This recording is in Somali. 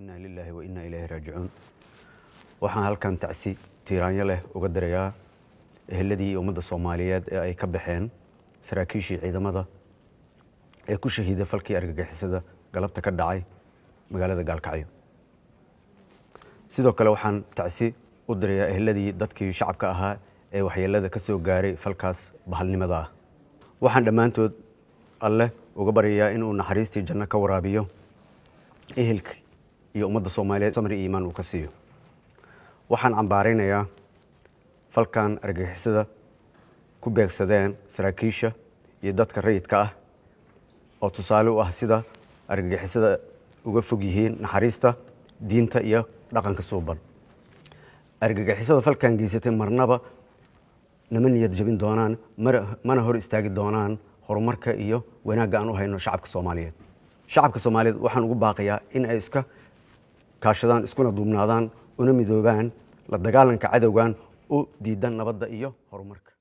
إنا لله وإنا إليه راجعون. waxaan halkan tacsi tiiraanyo leh uga dirayaa eheladii ummadda Soomaaliyeed ee ay ka baxeen saraakiishii ciidamada ee ku shahiiday falkii argagixisada galabta ka dhacay magaalada Gaalkacyo. sidoo kale waxaan tacsi u dirayaa eheladii dadkii shacabka ahaa ee waxyeelada ka soo gaaray falkaas bahalnimada ah. waxaan dhammaantood alle uga baryayaa inuu naxariistii janno ka waraabiyo ehelka iyo ummadda Soomaaliyeed samir iyo iimaan uu ka siiyo. waxaan cambaaraynayaa falkan argagixisada ku beegsadeen saraakiisha iyo dadka rayidka ah oo tusaale u ah sida argagixisada uga fog yihiin naxariista diinta iyo dhaqanka suuban. argagixisada falkan geysatay marnaba nama niyad jabin doonaan mana hor istaagi doonaan horumarka iyo wanaagga aan u hayno shacabka Soomaaliyeed. shacabka Soomaaliyeed waxaan ugu baaqayaa in ay iska kaashadaan iskuna duubnaadaan una midoobaan la dagaalanka cadawgan u diidan nabadda iyo horumarka.